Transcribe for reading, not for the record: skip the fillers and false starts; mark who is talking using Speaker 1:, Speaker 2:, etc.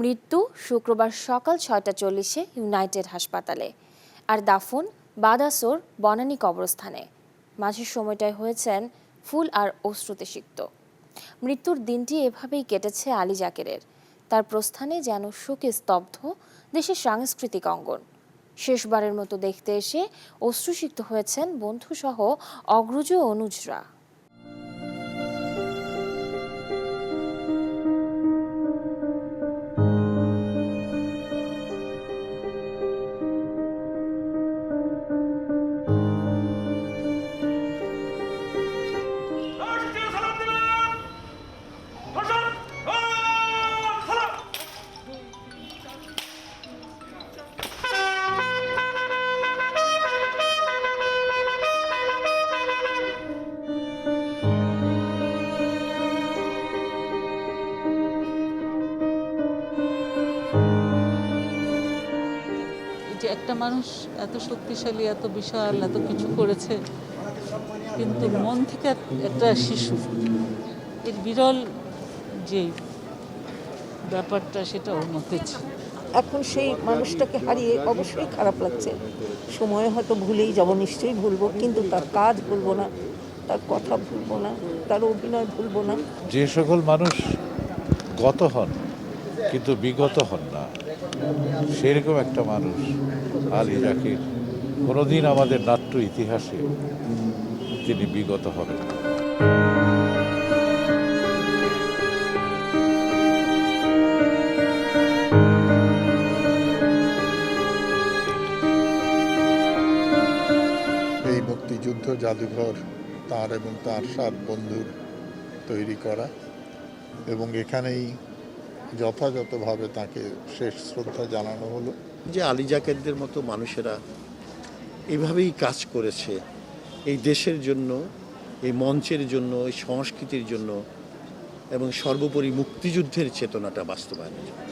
Speaker 1: মৃত্যু শুক্রবার সকাল ৬টা ৪০-এ ইউনাইটেড হাসপাতালে, আর দাফন বাদ-আসর বনানী কবরস্থানে। মাঝের সময়টায় হয়েছেন ফুল আর অশ্রুতে সিক্ত। মৃত্যুর দিনটি এভাবেই কেটেছে আলী যাকেরের। তার প্রস্থানে যেন শোকে স্তব্ধ দেশের সাংস্কৃতিক অঙ্গন। শেষবারের মতো দেখতে এসে অশ্রুসিক্ত হয়েছেন বন্ধুসহ অগ্রজ অনুজরা।
Speaker 2: যে একটা মানুষ এত শক্তিশালী, এত বিশাল, এত কিছু করেছে, কিন্তু মন থেকে একটা শিশু এর বিরল যে ব্যাপারটা সেটা ওর মধ্যে ছিল।
Speaker 3: এখন সেই মানুষটাকে হারিয়ে অবশ্যই খারাপ লাগছে। সময় হয়তো ভুলেই যাব, নিশ্চয়ই ভুলবো, কিন্তু তার কাজ ভুলবো না, তার কথা ভুলবো না, তার অভিনয় ভুলবো না।
Speaker 4: যে সকল মানুষ গত হন কিন্তু বিগত হন না, সেরকম একটা মানুষ আলী যাকের। কোনোদিন আমাদের নাট্য ইতিহাসে তিনি বিগত হবেন না।
Speaker 5: এই মুক্তিযুদ্ধ জাদুঘর তার এবং তার 7 বন্ধুর তৈরি করা, এবং এখানেই যথাযথভাবে তাকে শেষ শ্রদ্ধা জানানো হলো।
Speaker 6: যে আলী যাকেরদের মতো মানুষেরা এইভাবেই কাজ করেছে এই দেশের জন্য, এই মঞ্চের জন্য, এই সংস্কৃতির জন্য, এবং সর্বোপরি মুক্তিযুদ্ধের চেতনাটা বাস্তবায়নের জন্য।